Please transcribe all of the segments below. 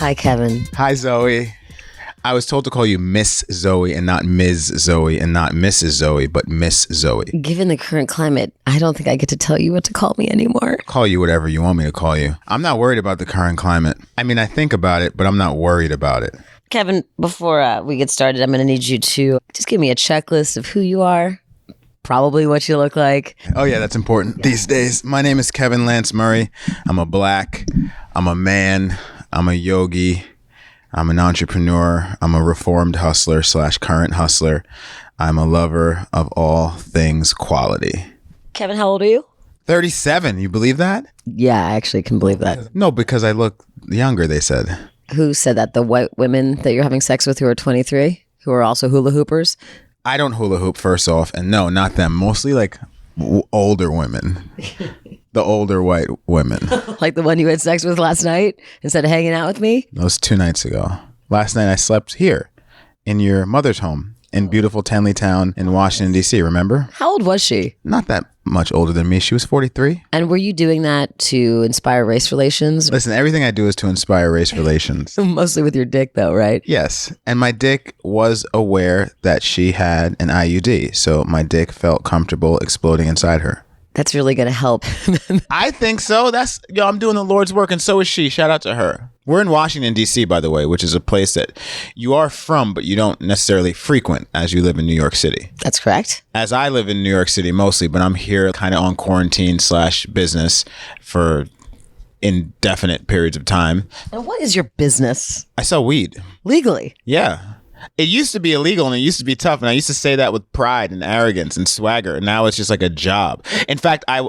Hi, Kevin. Hi, Zoe. I was told to call you Miss Zoe and not Ms. Zoe and not Mrs. Zoe, but Miss Zoe. Given the current climate, I don't think I get to tell you what to call me anymore. Call you whatever you want me to call you. I'm not worried about the current climate. I mean, I think about it, but I'm not worried about it. Kevin, before we get started, I'm going to need you to just give me a checklist of who you are, probably what you look like. Oh, yeah, that's important these days. My name is Kevin Lance Murray. I'm a black. I'm a man. I'm a yogi. I'm an entrepreneur. I'm a reformed hustler / current hustler. I'm a lover of all things quality. Kevin, how old are you? 37. You believe that? Yeah, I actually can believe that. No, because I look younger, they said. Who said that? The white women that you're having sex with who are 23, who are also hula hoopers? I don't hula hoop, first off. And no, not them. Mostly like older women. The older white women. Like the one you had sex with last night instead of hanging out with me? That was 2 nights ago. Last night I slept here in your mother's home in beautiful Tenleytown in Washington, D.C. Remember? How old was she? Not that much older than me. She was 43. And were you doing that to inspire race relations? Listen, everything I do is to inspire race relations. Mostly with your dick, though, right? Yes. And my dick was aware that she had an IUD. So my dick felt comfortable exploding inside her. That's really going to help. I think so. I'm doing the Lord's work, and so is she. Shout out to her. We're in Washington, D.C., by the way, which is a place that you are from, but you don't necessarily frequent as you live in New York City. That's correct. As I live in New York City mostly, but I'm here kind of on quarantine / business for indefinite periods of time. And what is your business? I sell weed. Legally? Yeah. It used to be illegal and it used to be tough. And I used to say that with pride and arrogance and swagger. And now it's just like a job. In fact, I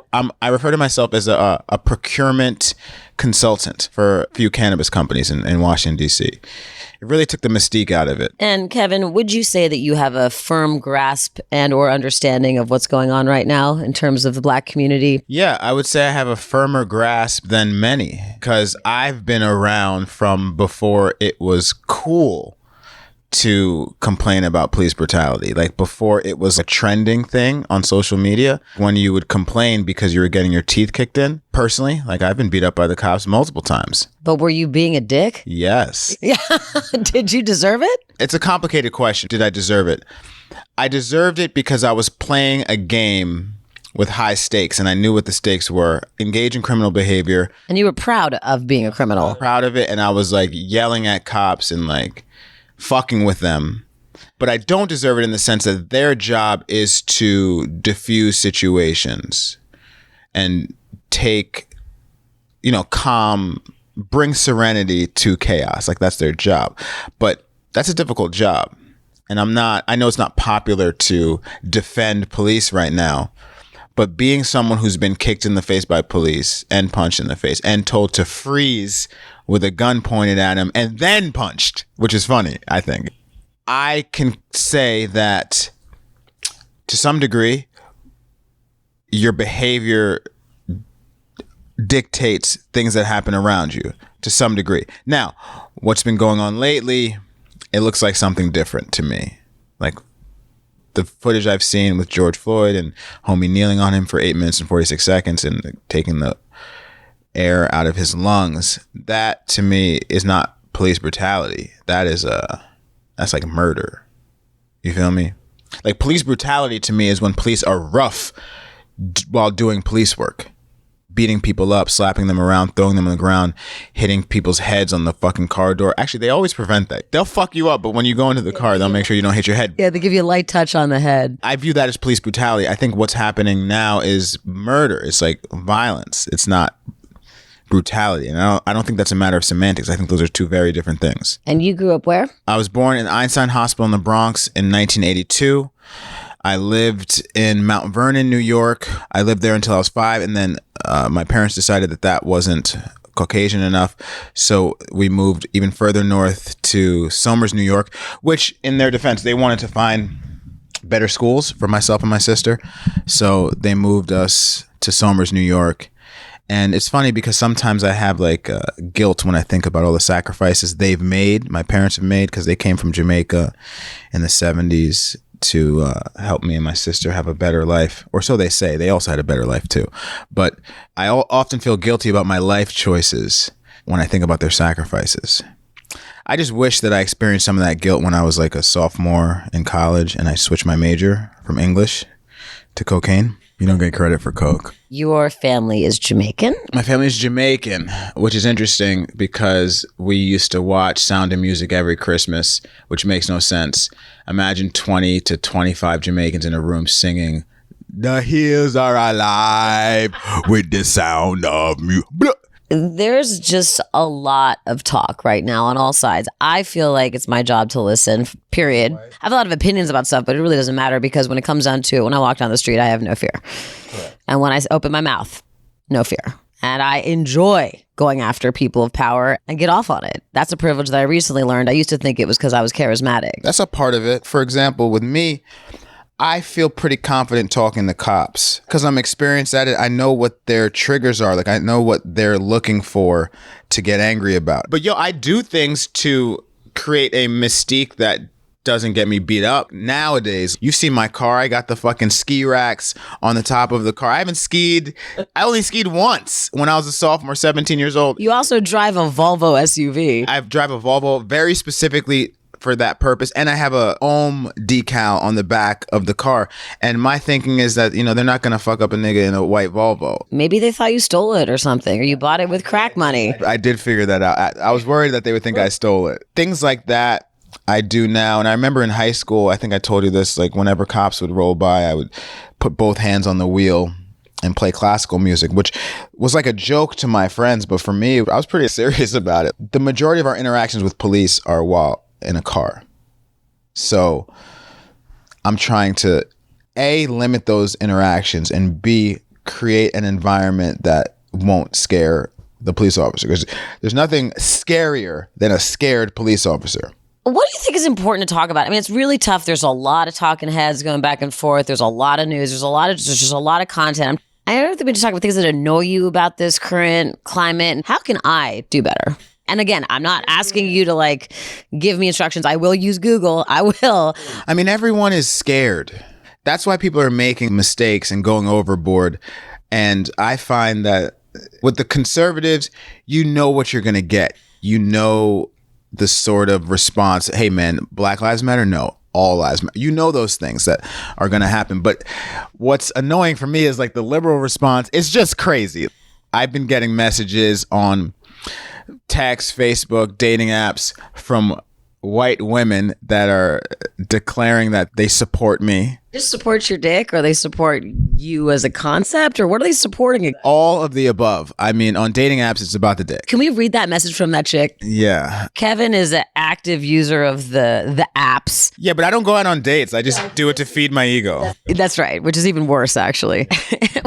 refer to myself as a procurement consultant for a few cannabis companies in Washington, D.C. It really took the mystique out of it. And Kevin, would you say that you have a firm grasp and or understanding of what's going on right now in terms of the black community? Yeah, I would say I have a firmer grasp than many because I've been around from before it was cool to complain about police brutality. Like before it was a trending thing on social media when you would complain because you were getting your teeth kicked in. Personally, like I've been beat up by the cops multiple times. But were you being a dick? Yes. Yeah. Did you deserve it? It's a complicated question. Did I deserve it? I deserved it because I was playing a game with high stakes and I knew what the stakes were. Engage in criminal behavior. And you were proud of being a criminal. Proud of it. And I was like yelling at cops and like fucking with them. But I don't deserve it in the sense that their job is to diffuse situations and take, bring serenity to chaos. Like that's their job. But that's a difficult job. And I know it's not popular to defend police right now, but being someone who's been kicked in the face by police and punched in the face and told to freeze with a gun pointed at him and then punched, which is funny, I think. I can say that to some degree, your behavior dictates things that happen around you to some degree. Now, what's been going on lately, it looks like something different to me. Like the footage I've seen with George Floyd and homie kneeling on him for 8 minutes and 46 seconds and taking the air out of his lungs, that to me is not police brutality. That's like murder. You feel me? Like police brutality to me is when police are rough while doing police work. Beating people up, slapping them around, throwing them on the ground, hitting people's heads on the fucking car door. Actually, they always prevent that. They'll fuck you up, but when you go into the car, they'll make sure you don't hit your head. Yeah, they give you a light touch on the head. I view that as police brutality. I think what's happening now is murder. It's like violence. It's not brutality. And I don't think that's a matter of semantics. I think those are two very different things. And you grew up where? I was born in Einstein Hospital in the Bronx in 1982. I lived in Mount Vernon, New York. I lived there until I was 5. And then my parents decided that wasn't Caucasian enough. So we moved even further north to Somers, New York, which in their defense, they wanted to find better schools for myself and my sister. So they moved us to Somers, New York. And it's funny because sometimes I have like guilt when I think about all the sacrifices my parents have made, because they came from Jamaica in the 70s to help me and my sister have a better life. Or so they say. They also had a better life too. But I often feel guilty about my life choices when I think about their sacrifices. I just wish that I experienced some of that guilt when I was like a sophomore in college and I switched my major from English to cocaine. You don't get credit for coke. Your family is Jamaican? My family is Jamaican, which is interesting because we used to watch Sound of Music every Christmas, which makes no sense. Imagine 20 to 25 Jamaicans in a room singing, "The hills are alive with the sound of music." There's just a lot of talk right now on all sides. I feel like it's my job to listen, period. I have a lot of opinions about stuff, but it really doesn't matter because when it comes down to it, when I walk down the street, I have no fear. Correct. And when I open my mouth, no fear. And I enjoy going after people of power and get off on it. That's a privilege that I recently learned. I used to think it was because I was charismatic. That's a part of it. For example, with me, I feel pretty confident talking to cops because I'm experienced at it. I know what their triggers are. Like I know what they're looking for to get angry about. But I do things to create a mystique that doesn't get me beat up. Nowadays, you see my car. I got the fucking ski racks on the top of the car. I haven't skied. I only skied once when I was a sophomore, 17 years old. You also drive a Volvo SUV. I drive a Volvo very specifically for that purpose, and I have a Ohm decal on the back of the car, and my thinking is that they're not gonna fuck up a nigga in a white Volvo. Maybe they thought you stole it or something, or you bought it with crack money. I did figure that out. I was worried that they would think I stole it. Things like that I do now, and I remember in high school, I think I told you this, like whenever cops would roll by, I would put both hands on the wheel and play classical music, which was like a joke to my friends, but for me, I was pretty serious about it. The majority of our interactions with police are while in a car. So I'm trying to A, limit those interactions, and B, create an environment that won't scare the police officer. Because there's nothing scarier than a scared police officer. What do you think is important to talk about? I mean, it's really tough. There's a lot of talking heads going back and forth. There's a lot of news. There's just a lot of content. I don't think we just talk about things that annoy you about this current climate. And how can I do better? And again, I'm not asking you to give me instructions. I will use Google. I will. I mean, everyone is scared. That's why people are making mistakes and going overboard. And I find that with the conservatives, you know what you're going to get. You know the sort of response, hey man, Black Lives Matter? No, all lives matter. You know those things that are going to happen. But what's annoying for me is the liberal response. It's just crazy. I've been getting messages on text, Facebook, dating apps from white women that are declaring that they support me. Just support your dick, or they support you as a concept, or what are they supporting? All of the above. I mean, on dating apps, it's about the dick. Can we read that message from that chick? Yeah. Kevin is an active user of the apps. Yeah, but I don't go out on dates. I just do it to feed my ego. That's right, which is even worse, actually.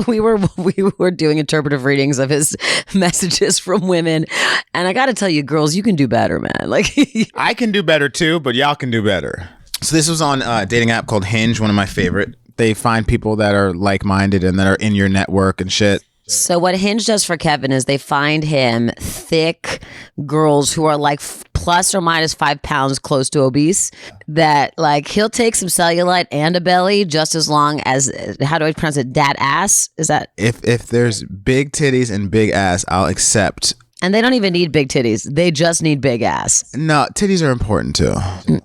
we were doing interpretive readings of his messages from women, and I got to tell you, girls, you can do better, man. I can do better too, but y'all can do better. So this was on a dating app called Hinge, one of my favorite. They find people that are like-minded and that are in your network and shit. So what Hinge does for Kevin is they find him thick girls who are plus or minus 5 pounds close to obese, that he'll take some cellulite and a belly just as long as, how do I pronounce it? Dat ass? Is that? If there's big titties and big ass, I'll accept. And they don't even need big titties. They just need big ass. No, titties are important too.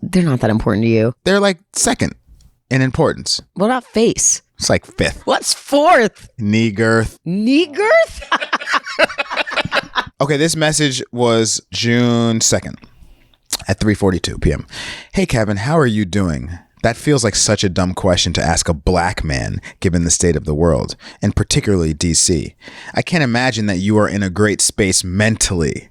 They're not that important to you. They're second in importance. What about face? It's fifth. What's fourth? Knee girth. Knee girth? Okay, this message was June 2nd at 3:42 p.m. Hey, Kevin, how are you doing? That feels like such a dumb question to ask a black man, given the state of the world, and particularly DC. I can't imagine that you are in a great space mentally.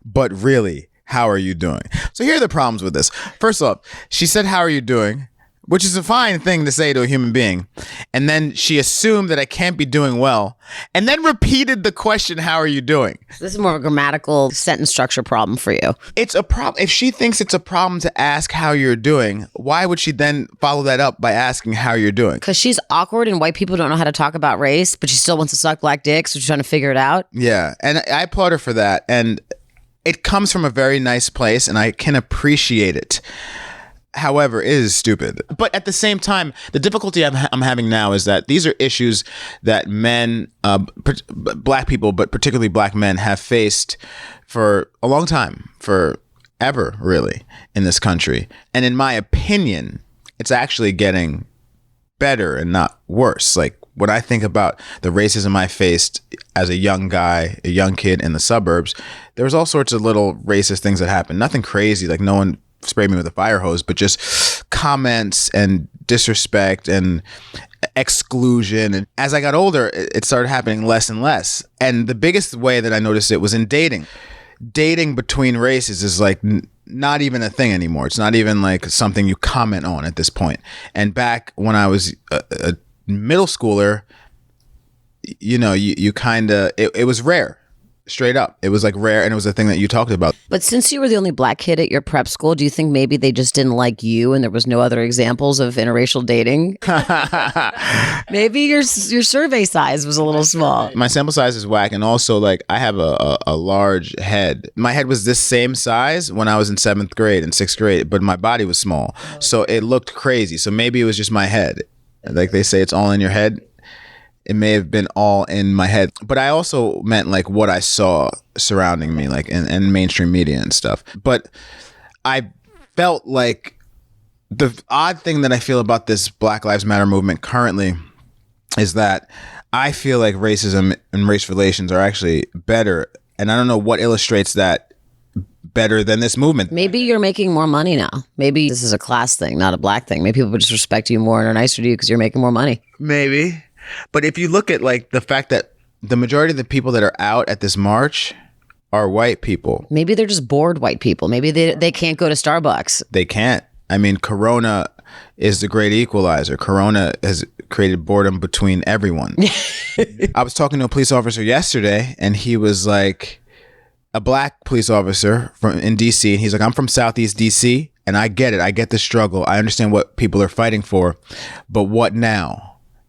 But really, how are you doing? So here are the problems with this. First off, she said, how are you doing? Which is a fine thing to say to a human being. And then she assumed that I can't be doing well, and then repeated the question, how are you doing? This is more of a grammatical sentence structure problem for you. It's a problem. If she thinks it's a problem to ask how you're doing, why would she then follow that up by asking how you're doing? Because she's awkward and white people don't know how to talk about race, but she still wants to suck black dicks, so she's trying to figure it out. Yeah, and I applaud her for that. And it comes from a very nice place, and I can appreciate it. However, it is stupid. But at the same time, the difficulty I'm having now is that these are issues that men, black people, but particularly black men, have faced for a long time, for ever, really, in this country. And in my opinion, it's actually getting better and not worse. Like, when I think about the racism I faced as a young guy, a young kid in the suburbs, there was all sorts of little racist things that happened. Nothing crazy, like no one sprayed me with a fire hose, but just comments and disrespect and exclusion. And as I got older, it started happening less and less. And the biggest way that I noticed it was in dating. Dating between races is like not even a thing anymore. It's not even like something you comment on at this point. And back when I was a middle schooler, you know, you kind of, it was rare. Straight up. It was like rare, and it was a thing that you talked about. But since you were the only black kid at your prep school, do you think maybe they just didn't like you and there was no other examples of interracial dating? Maybe your survey size was a little small. My sample size is whack, and also like I have a large head. My head was this same size when I was in 7th grade and 6th grade, but my body was small. So it looked crazy. So maybe it was just my head. Like they say, it's all in your head. It may have been all in my head, but I also meant like what I saw surrounding me, like in mainstream media and stuff. But I felt like the odd thing that I feel about this Black Lives Matter movement currently is that I feel like racism and race relations are actually better. And I don't know what illustrates that better than this movement. Maybe you're making more money now. Maybe this is a class thing, not a black thing. Maybe people would just respect you more and are nicer to you because you're making more money. Maybe. But if you look at like the fact that the majority of the people that are out at this march are white people. Maybe they're just bored white people. Maybe they can't go to Starbucks. They can't. I mean, Corona is the great equalizer. Corona has created boredom between everyone. I was talking to a police officer yesterday, and he was like, a black police officer in DC, and he's like, I'm from Southeast DC, and I get it. I get the struggle. I understand what people are fighting for, but what now?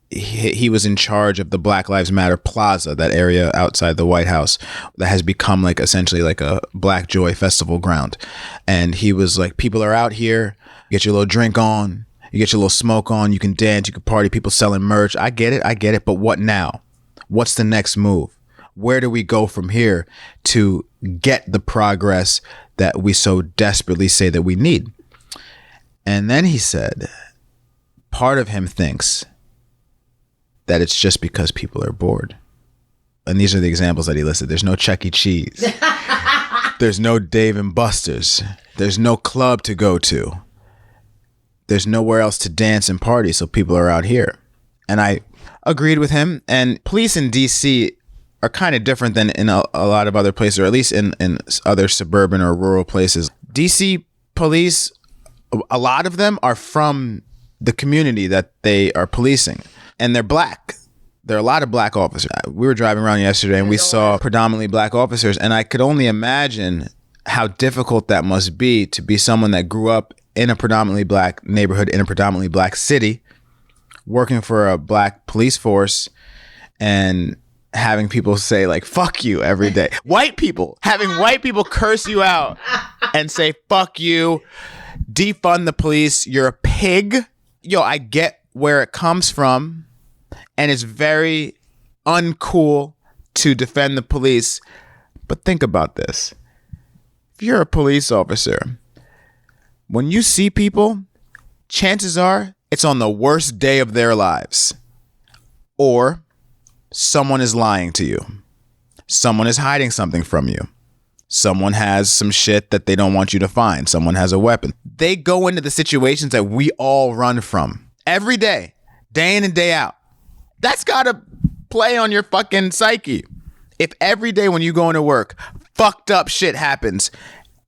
He was in charge of the Black Lives Matter Plaza, that area outside the White House that has become like essentially like a Black Joy festival ground. And he was like, people are out here, get your little drink on, you get your little smoke on, you can dance, you can party, people selling merch. I get it. But what now? What's the next move? Where do we go from here to get the progress that we so desperately say that we need? And then he said, part of him thinks that it's just because people are bored. And these are the examples that he listed. There's no Chuck E. Cheese. There's no Dave and Buster's. There's no club to go to. There's nowhere else to dance and party, so people are out here. And I agreed with him. And police in D.C. are kind of different than in a lot of other places, or at least in other suburban or rural places. D.C. police, a lot of them are from the community that they are policing. And they're black. There are a lot of black officers. We were driving around yesterday and we saw predominantly black officers. And I could only imagine how difficult that must be to be someone that grew up in a predominantly black neighborhood, in a predominantly black city, working for a black police force and having people say like, fuck you every day. White people, having white people curse you out and say, fuck you, defund the police, you're a pig. Yo, I get where it comes from, and it's very uncool to defend the police. But think about this. If you're a police officer, when you see people, chances are it's on the worst day of their lives. Or someone is lying to you. Someone is hiding something from you. Someone has some shit that they don't want you to find. Someone has a weapon. They go into the situations that we all run from. Every day in and day out. That's gotta play on your fucking psyche. If every day when you go into work, fucked up shit happens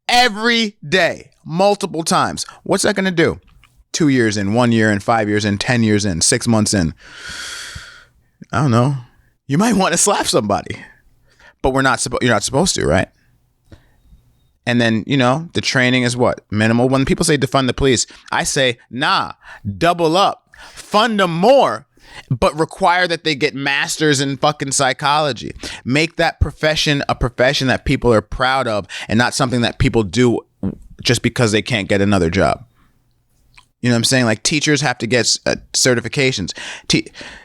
every day, multiple times, what's that gonna do? 2 years in, 1 year in, 5 years in, 10 years in, 6 months in. I don't know. You might want to slap somebody, but you're not supposed to, right? And then, you know, the training is what? Minimal. When people say defund the police, I say, nah, double up, fund them more, but require that they get masters in fucking psychology. Make that profession a profession that people are proud of and not something that people do just because they can't get another job. You know what I'm saying? Like teachers have to get certifications.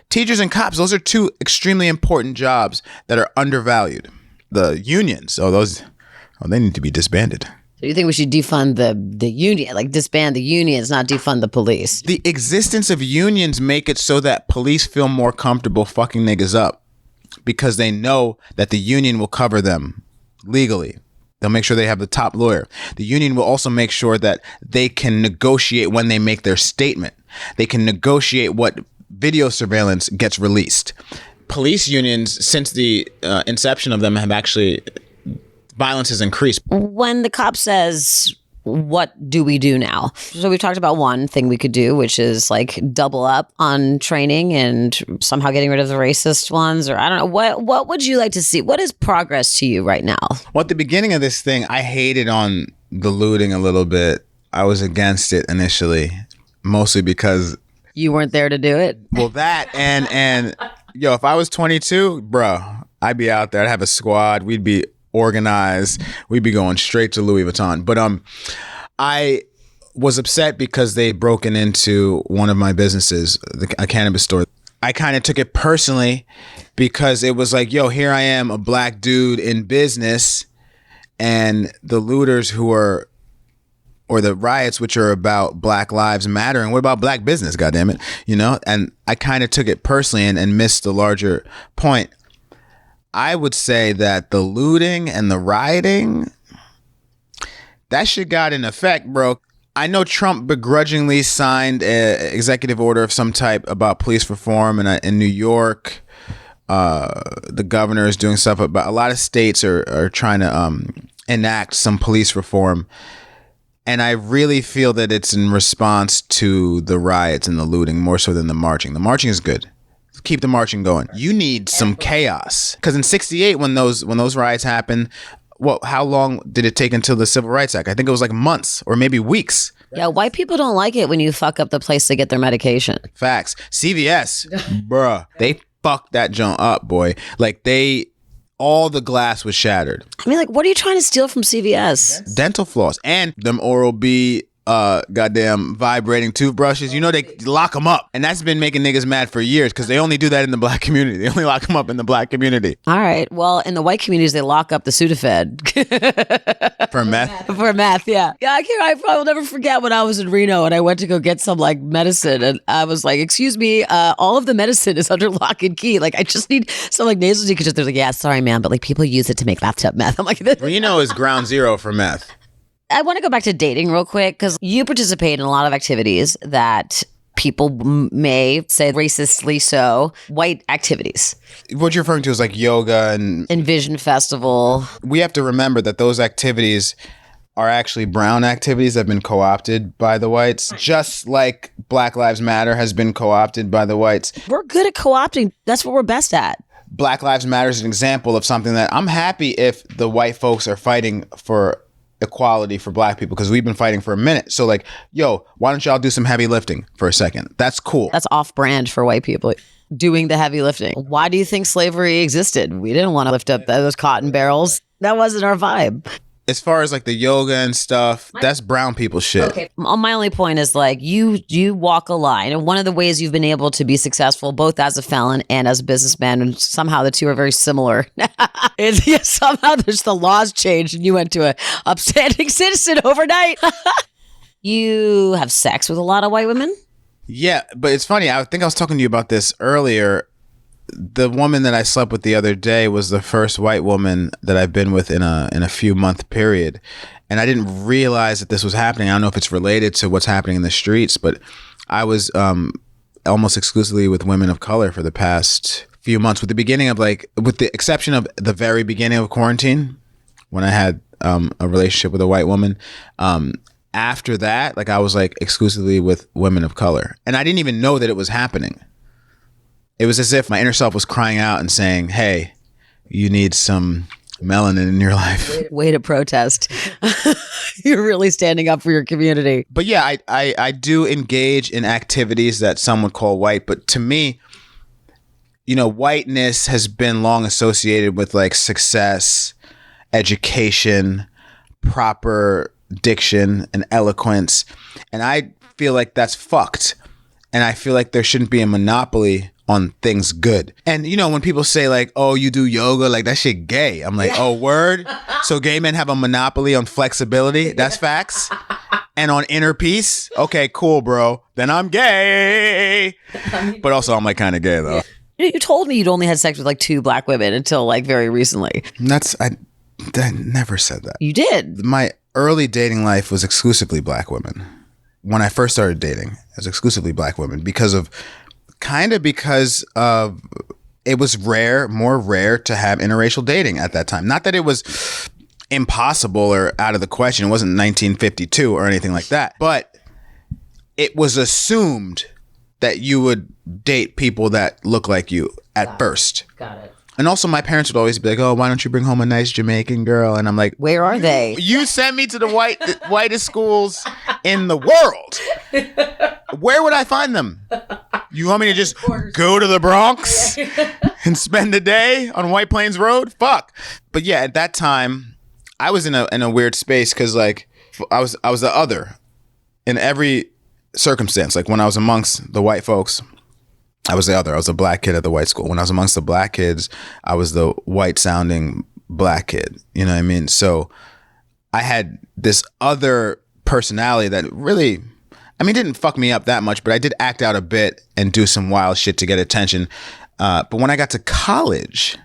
Teachers and cops, those are two extremely important jobs that are undervalued. The unions, they need to be disbanded. So you think we should defund the union, like disband the unions, not defund the police? The existence of unions make it so that police feel more comfortable fucking niggas up because they know that the union will cover them legally. They'll make sure they have the top lawyer. The union will also make sure that they can negotiate when they make their statement. They can negotiate what video surveillance gets released. Police unions, since the inception of them, have actually, violence has increased. When the cop says, what do we do now? So we've talked about one thing we could do, which is like double up on training and somehow getting rid of the racist ones, or I don't know. What would you like to see? What is progress to you right now? Well, at the beginning of this thing, I hated on the looting a little bit. I was against it initially, mostly because you weren't there to do it. Well, that and yo, if I was 22, bro, I'd be out there. I'd have a squad. We'd be organized. We'd be going straight to Louis Vuitton. But I was upset because they broken into one of my businesses, a cannabis store. I kind of took it personally because it was like, yo, here I am, a black dude in business, and the looters or the riots, which are about Black Lives Matter, and what about black business, goddammit, you know? And I kind of took it personally and missed the larger point. I would say that the looting and the rioting, that shit got in effect, bro. I know Trump begrudgingly signed an executive order of some type about police reform in New York. The governor is doing stuff about, a lot of states are trying to enact some police reform. And I really feel that it's in response to the riots and the looting more so than the marching. The marching is good. Keep the marching going. You need some chaos. Because in 68, when those riots happened, how long did it take until the Civil Rights Act? I think it was like months or maybe weeks. Yeah, white people don't like it when you fuck up the place to get their medication. Facts. CVS, bruh, they fucked that joint up, boy. Like all the glass was shattered. I mean, like, what are you trying to steal from CVS? Dental floss and them Oral-B goddamn vibrating toothbrushes. You know, they lock them up, and that's been making niggas mad for years because they only do that in the black community. They only lock them up in the black community. All right. Well, in the white communities, they lock up the Sudafed for meth. For meth, yeah. Yeah, I will never forget when I was in Reno and I went to go get some like medicine, and I was like, "Excuse me, all of the medicine is under lock and key. Like, I just need some like nasal decongestant." They're like, "Yeah, sorry, man, but like people use it to make bathtub meth." I'm like, Reno is ground zero for meth. I want to go back to dating real quick because you participate in a lot of activities that people may say racistly so, white activities. What you're referring to is like yoga and Vision Festival. We have to remember that those activities are actually brown activities that have been co-opted by the whites, just like Black Lives Matter has been co-opted by the whites. We're good at co-opting. That's what we're best at. Black Lives Matter is an example of something that I'm happy if the white folks are fighting for equality for black people, because we've been fighting for a minute. So like, yo, why don't y'all do some heavy lifting for a second? That's cool. That's off brand for white people, doing the heavy lifting. Why do you think slavery existed? We didn't want to lift up those cotton barrels. That wasn't our vibe. As far as like the yoga and stuff, that's brown people shit. Okay. My only point is like you walk a line, and one of the ways you've been able to be successful both as a felon and as a businessman, and somehow the two are very similar, is somehow there's the laws changed and you went to a upstanding citizen overnight. You have sex with a lot of white women? Yeah, but it's funny. I think I was talking to you about this earlier. The woman that I slept with the other day was the first white woman that I've been with in a few month period. And I didn't realize that this was happening. I don't know if it's related to what's happening in the streets, but I was almost exclusively with women of color for the past few months, with the exception of the very beginning of quarantine when I had a relationship with a white woman. After that, like I was like exclusively with women of color. And I didn't even know that it was happening. It was as if my inner self was crying out and saying, hey, you need some melanin in your life. Way to protest. You're really standing up for your community. But yeah, I do engage in activities that some would call white. But to me, you know, whiteness has been long associated with like success, education, proper diction, and eloquence. And I feel like that's fucked. And I feel like there shouldn't be a monopoly on things good. And you know, when people say like, oh, you do yoga, like that shit gay. I'm like, oh, word? So gay men have a monopoly on flexibility? That's facts? And on inner peace? Okay, cool, bro. Then I'm gay. But also I'm like kind of gay though. You told me you'd only had sex with like 2 black women until like very recently. I never said that. You did. My early dating life was exclusively black women. When I first started dating, it was exclusively black women because of it was more rare to have interracial dating at that time. Not that it was impossible or out of the question. It wasn't 1952 or anything like that. But it was assumed that you would date people that look like you at first. Got it. And also my parents would always be like, oh, why don't you bring home a nice Jamaican girl? And I'm like, where are they? You sent me to the whitest schools in the world. Where would I find them? You want me to just go to the Bronx and spend a day on White Plains Road? Fuck. But yeah, at that time, I was in a weird space because like I was the other in every circumstance. Like when I was amongst the white folks, I was the other. I was a black kid at the white school. When I was amongst the black kids, I was the white sounding black kid. You know what I mean? So I had this other personality that really, didn't fuck me up that much, but I did act out a bit and do some wild shit to get attention. But when I got to college,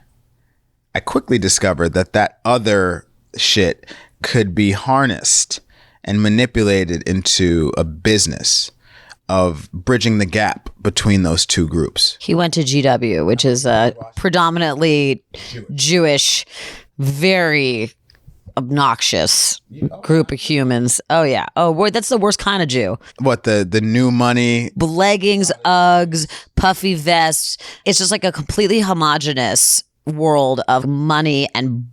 I quickly discovered that other shit could be harnessed and manipulated into a business of bridging the gap between those two groups. He went to GW, which is a predominantly Jewish, very obnoxious group of humans. Oh yeah. Oh boy, that's the worst kind of Jew. What, the new money? Leggings, Uggs, puffy vests. It's just like a completely homogenous world of money and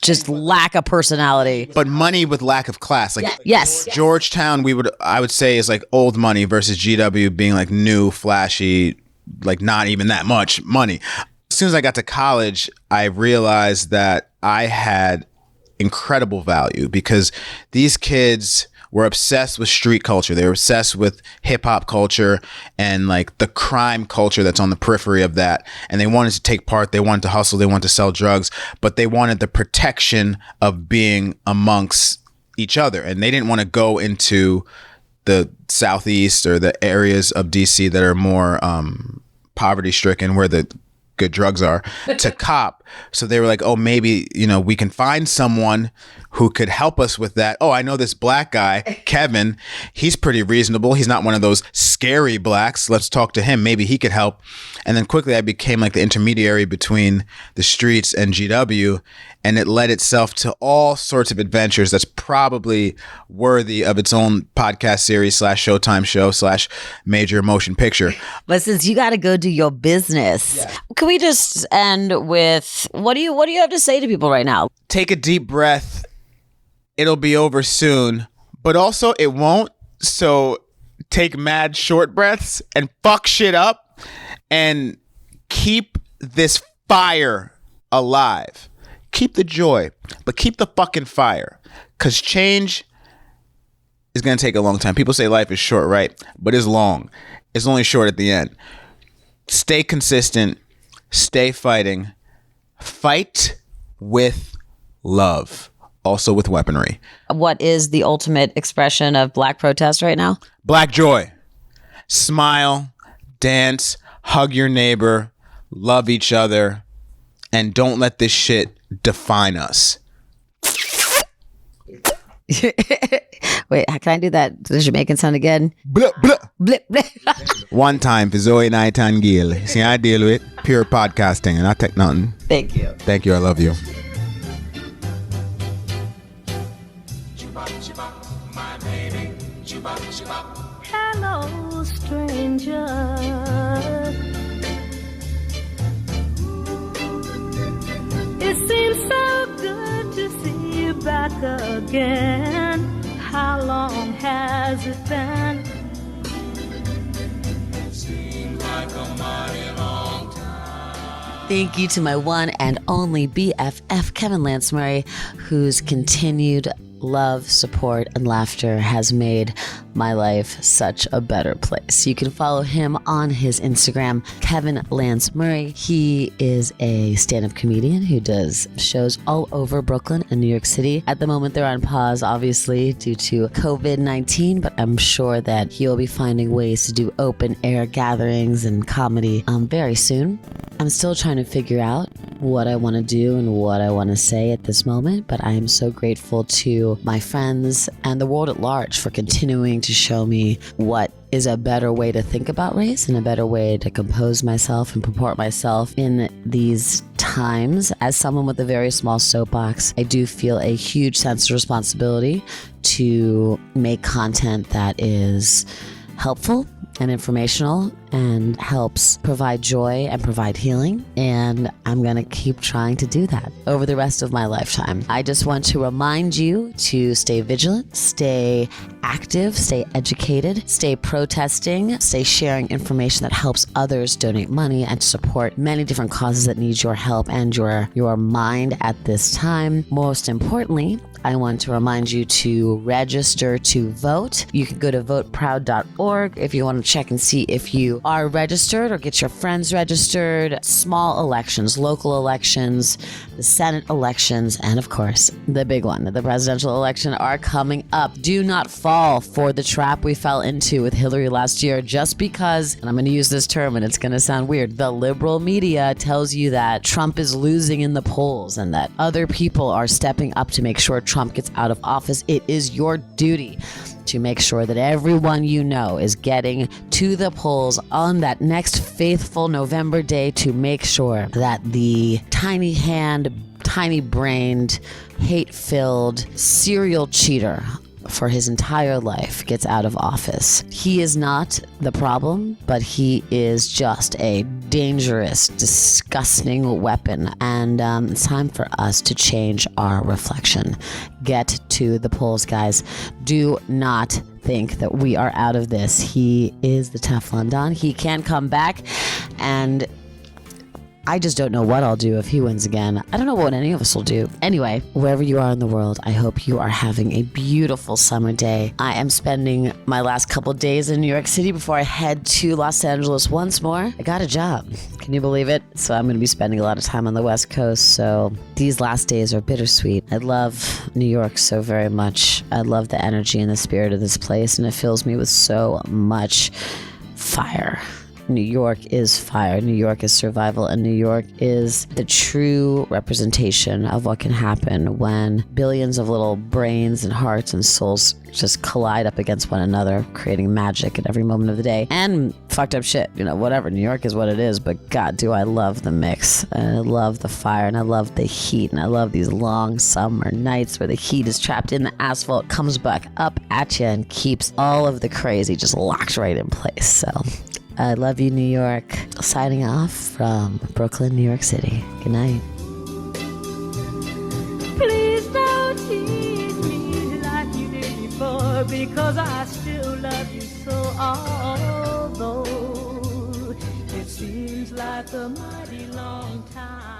just lack of personality. But money with lack of class. Like yes. Georgetown, I would say is like old money versus GW being like new, flashy, like not even that much money. As soon as I got to college, I realized that I had incredible value because these kids were obsessed with street culture. They were obsessed with hip hop culture and like the crime culture that's on the periphery of that. And they wanted to take part. They wanted to hustle. They wanted to sell drugs, but they wanted the protection of being amongst each other. And they didn't want to go into the Southeast or the areas of DC that are more poverty stricken where the good drugs are to cop. So they were like, oh, maybe, we can find someone who could help us with that. Oh, I know this black guy, Kevin. He's pretty reasonable. He's not one of those scary blacks. Let's talk to him. Maybe he could help. And then quickly I became like the intermediary between the streets and GW. And it led itself to all sorts of adventures that's probably worthy of its own podcast series / Showtime show / major motion picture. But since you got to go do your business, can we just end with what do you have to say to people right now? Take a deep breath. It'll be over soon, but also it won't. So take mad short breaths and fuck shit up and keep this fire alive. Keep the joy, but keep the fucking fire, because change is going to take a long time. People say life is short, right? But it's long. It's only short at the end. Stay consistent. Stay fighting. Fight with love, also with weaponry. What is the ultimate expression of black protest right now? Black joy. Smile, dance, hug your neighbor, love each other, and don't let this shit define us. Wait, can I do that? The Jamaican sound again? Blah, blah. Blip, blip. One time for Zoe Nightingale. See, I deal with pure podcasting and I take nothing. Thank you. Thank you. I love you. Hello, stranger. It seems so good to see you back again. How long has it been? Seems like a mighty long time. Thank you to my one and only BFF, Kevin Lance Murray, whose continued love, support, and laughter has made my life such a better place. You can follow him on his Instagram, Kevin Lance Murray. He is a stand-up comedian who does shows all over Brooklyn and New York City. At the moment, they're on pause, obviously, due to COVID-19, but I'm sure that he will be finding ways to do open-air gatherings and comedy very soon. I'm still trying to figure out what I want to do and what I want to say at this moment, but I am so grateful to my friends and the world at large for continuing to show me what is a better way to think about race and a better way to compose myself and purport myself in these times. As someone with a very small soapbox, I do feel a huge sense of responsibility to make content that is helpful and informational and helps provide joy and provide healing. And I'm going to keep trying to do that over the rest of my lifetime. I just want to remind you to stay vigilant, stay active, stay educated, stay protesting, stay sharing information that helps others, donate money, and support many different causes that need your help and your mind at this time. Most importantly, I want to remind you to register to vote. You can go to voteproud.org if you want to check and see if you are registered or get your friends registered. Small elections, local elections, the Senate elections, and of course, the big one, the presidential election, are coming up. Do not fall for the trap we fell into with Hillary last year just because, and I'm going to use this term and it's going to sound weird, the liberal media tells you that Trump is losing in the polls and that other people are stepping up to make sure Trump gets out of office. It is your duty to make sure that everyone you know is getting to the polls on that next faithful November day to make sure that the tiny-handed, tiny-brained, hate-filled serial cheater for his entire life gets out of office. He is not the problem, but he is just a dangerous, disgusting weapon. And it's time for us to change our reflection. Get to the polls, guys. Do not think that we are out of this. He is the Teflon Don. He can come back, and I just don't know what I'll do if he wins again. I don't know what any of us will do. Anyway, wherever you are in the world, I hope you are having a beautiful summer day. I am spending my last couple days in New York City before I head to Los Angeles once more. I got a job. Can you believe it? So I'm going to be spending a lot of time on the West Coast. So these last days are bittersweet. I love New York so very much. I love the energy and the spirit of this place, and it fills me with so much fire. New York is fire. New York is survival, and New York is the true representation of what can happen when billions of little brains and hearts and souls just collide up against one another, creating magic at every moment of the day and fucked up shit. You know, whatever. New York is what it is, but God, do I love the mix. And I love the fire, and I love the heat, and I love these long summer nights where the heat is trapped in the asphalt, comes back up at you, and keeps all of the crazy just locked right in place. So I love you, New York. Signing off from Brooklyn, New York City. Good night. Please don't tease me like you did before, because I still love you so, although it seems like a mighty long time.